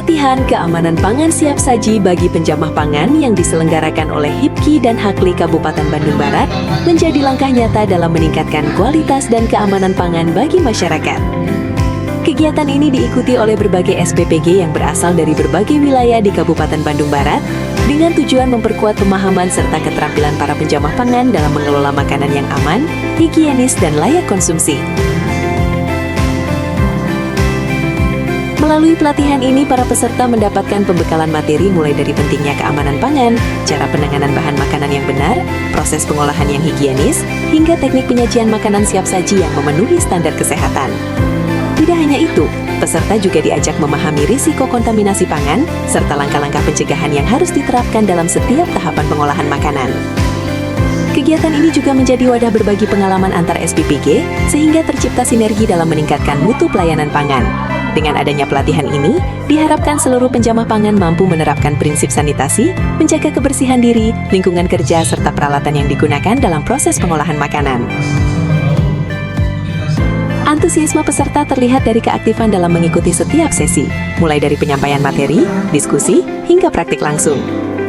Pelatihan Keamanan Pangan Siap Saji bagi penjamah pangan yang diselenggarakan oleh HIPKI dan HAKLI Kabupaten Bandung Barat menjadi langkah nyata dalam meningkatkan kualitas dan keamanan pangan bagi masyarakat. Kegiatan ini diikuti oleh berbagai SPPG yang berasal dari berbagai wilayah di Kabupaten Bandung Barat dengan tujuan memperkuat pemahaman serta keterampilan para penjamah pangan dalam mengelola makanan yang aman, higienis, dan layak konsumsi. Melalui pelatihan ini, para peserta mendapatkan pembekalan materi mulai dari pentingnya keamanan pangan, cara penanganan bahan makanan yang benar, proses pengolahan yang higienis, hingga teknik penyajian makanan siap saji yang memenuhi standar kesehatan. Tidak hanya itu, peserta juga diajak memahami risiko kontaminasi pangan, serta langkah-langkah pencegahan yang harus diterapkan dalam setiap tahapan pengolahan makanan. Kegiatan ini juga menjadi wadah berbagi pengalaman antar SPPG, sehingga tercipta sinergi dalam meningkatkan mutu pelayanan pangan. Dengan adanya pelatihan ini, diharapkan seluruh penjamah pangan mampu menerapkan prinsip sanitasi, menjaga kebersihan diri, lingkungan kerja, serta peralatan yang digunakan dalam proses pengolahan makanan. Antusiasme peserta terlihat dari keaktifan dalam mengikuti setiap sesi, mulai dari penyampaian materi, diskusi, hingga praktik langsung.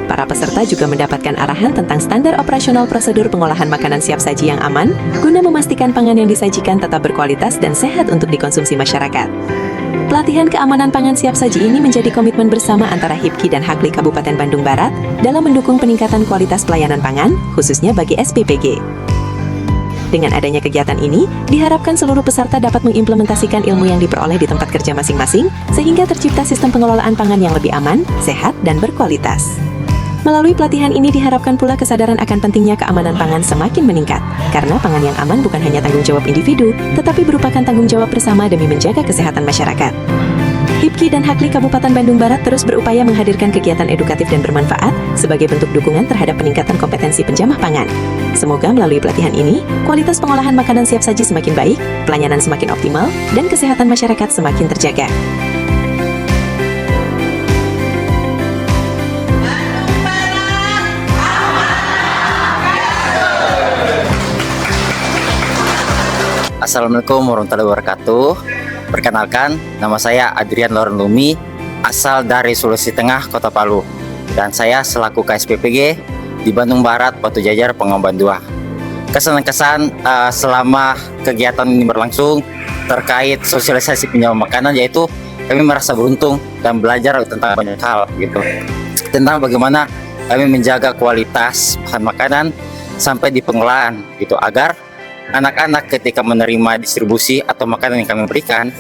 Para peserta juga mendapatkan arahan tentang standar operasional prosedur pengolahan makanan siap saji yang aman, guna memastikan pangan yang disajikan tetap berkualitas dan sehat untuk dikonsumsi masyarakat. Pelatihan keamanan pangan siap saji ini menjadi komitmen bersama antara HIPKI dan HAKLI Kabupaten Bandung Barat dalam mendukung peningkatan kualitas pelayanan pangan, khususnya bagi SPPG. Dengan adanya kegiatan ini, diharapkan seluruh peserta dapat mengimplementasikan ilmu yang diperoleh di tempat kerja masing-masing, sehingga tercipta sistem pengelolaan pangan yang lebih aman, sehat, dan berkualitas. Melalui pelatihan ini diharapkan pula kesadaran akan pentingnya keamanan pangan semakin meningkat, karena pangan yang aman bukan hanya tanggung jawab individu, tetapi merupakan tanggung jawab bersama demi menjaga kesehatan masyarakat. HIPKI dan HAKLI Kabupaten Bandung Barat terus berupaya menghadirkan kegiatan edukatif dan bermanfaat sebagai bentuk dukungan terhadap peningkatan kompetensi penjamah pangan. Semoga melalui pelatihan ini, kualitas pengolahan makanan siap saji semakin baik, pelayanan semakin optimal, dan kesehatan masyarakat semakin terjaga. Assalamualaikum warahmatullahi wabarakatuh. Perkenalkan, nama saya Adrian Loren Lumi, asal dari Sulawesi Tengah, Kota Palu. Dan saya selaku KSPPG di Bandung Barat, Batu Jajar, Pengemban 2. Kesan-kesan selama kegiatan ini berlangsung terkait sosialisasi penjamah makanan, yaitu kami merasa beruntung dan belajar tentang banyak hal gitu. Tentang bagaimana kami menjaga kualitas bahan makanan sampai di pengolahan gitu, agar anak-anak ketika menerima distribusi atau makanan yang kami berikan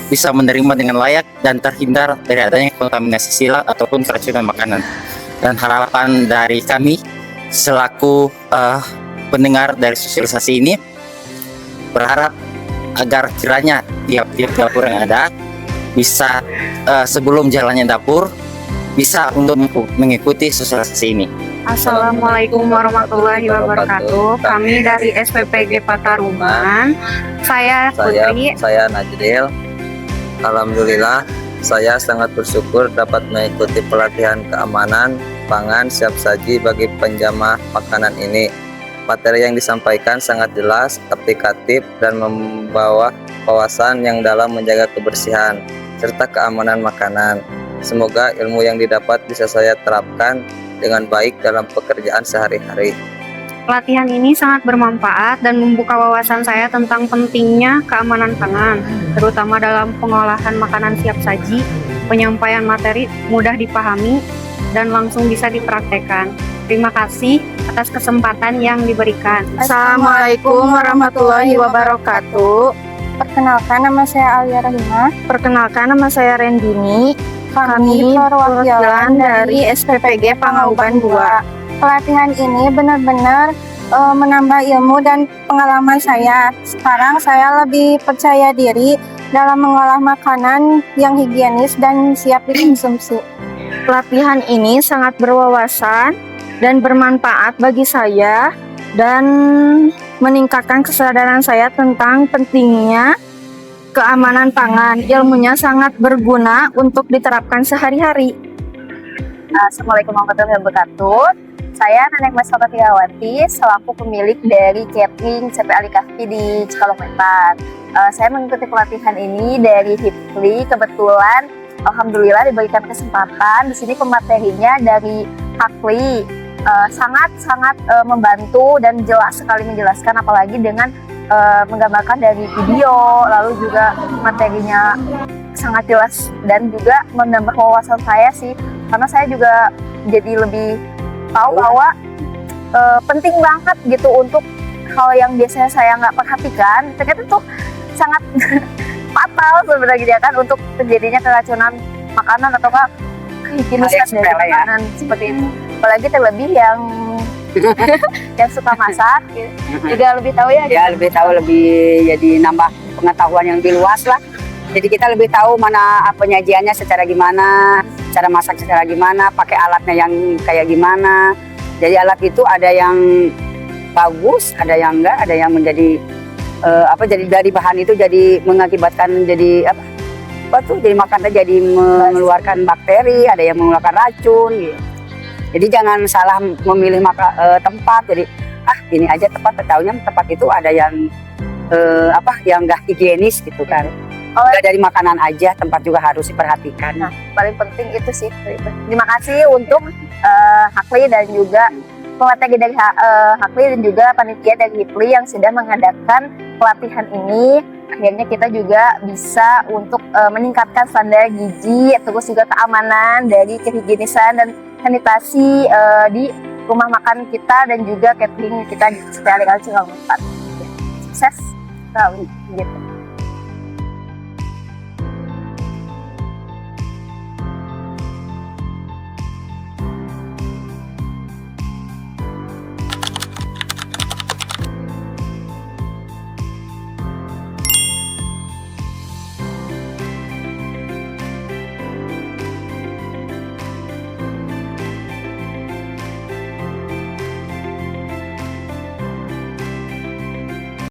bisa menerima dengan layak dan terhindar dari adanya kontaminasi silat ataupun keracunan makanan. Dan harapan dari kami selaku pendengar dari sosialisasi ini berharap agar kiranya tiap-tiap dapur yang ada bisa sebelum jalannya dapur bisa untuk mengikuti sosialisasi ini. Assalamualaikum warahmatullahi wabarakatuh. Kami dari SPPG Pataruman. Saya Putri. Saya Najril. Alhamdulillah, saya sangat bersyukur dapat mengikuti pelatihan keamanan pangan siap saji bagi penjamah makanan ini. Materi yang disampaikan sangat jelas, aplikatif, dan membawa wawasan yang dalam menjaga kebersihan serta keamanan makanan. Semoga ilmu yang didapat bisa saya terapkan dengan baik dalam pekerjaan sehari-hari. Pelatihan ini sangat bermanfaat dan membuka wawasan saya tentang pentingnya keamanan pangan, terutama dalam pengolahan makanan siap saji. Penyampaian materi mudah dipahami dan langsung bisa dipraktekkan. Terima kasih atas kesempatan yang diberikan. Assalamualaikum warahmatullahi wabarakatuh. Perkenalkan, nama saya Alia Rahimah. Perkenalkan, nama saya Rendini. Kami perwakilan dari SPPG Pangauban 2. Pelatihan ini benar-benar menambah ilmu dan pengalaman saya. Sekarang saya lebih percaya diri dalam mengolah makanan yang higienis dan siap dikonsumsi. Pelatihan ini sangat berwawasan dan bermanfaat bagi saya dan meningkatkan kesadaran saya tentang pentingnya keamanan pangan. Ilmunya sangat berguna untuk diterapkan sehari-hari. Assalamualaikum warahmatullahi wabarakatuh. Saya Nenek Mas Tigawati, selaku pemilik dari catering CP Ali Kahfi di Cikalong Wetan. Saya mengikuti pelatihan ini dari HIPLI. Kebetulan, alhamdulillah diberikan kesempatan. Di sini pematerinya dari HAKLI sangat membantu dan jelas sekali menjelaskan, apalagi dengan menggambarkan dari video, lalu juga materinya sangat jelas dan juga menambah wawasan saya sih, karena saya juga jadi lebih tahu bahwa penting banget gitu untuk hal yang biasanya saya nggak perhatikan, ternyata tuh sangat fatal sebenarnya kan untuk terjadinya keracunan makanan atau kehigienisan dari makanan seperti itu. Apalagi terlebih yang yang suka masak juga lebih tahu ya. Ya lebih tahu, lebih jadi nambah pengetahuan yang lebih luas lah. Jadi kita lebih tahu mana penyajiannya secara gimana, cara masak secara gimana, pakai alatnya yang kayak gimana. Jadi alat itu ada yang bagus, ada yang enggak, ada yang menjadi jadi dari bahan itu jadi mengakibatkan jadi apa tuh, jadi makannya jadi mengeluarkan bakteri, ada yang mengeluarkan racun gitu. Jadi jangan salah memilih tempat. Jadi ini aja tempat, tahunya tempat itu ada yang yang enggak higienis gitu kan. Nggak dari makanan aja, tempat juga harus diperhatikan. Nah, paling penting itu sih. Terima kasih untuk HAKLI dan juga pemateri dari HAKLI dan juga panitia dari HIPLI yang sudah mengadakan pelatihan ini. Akhirnya kita juga bisa untuk meningkatkan standar gizi, terus juga keamanan dari kehigienisan dan sanitasi di rumah makan kita dan juga catering kita di Cikalong Wetan. Sukses, gitu.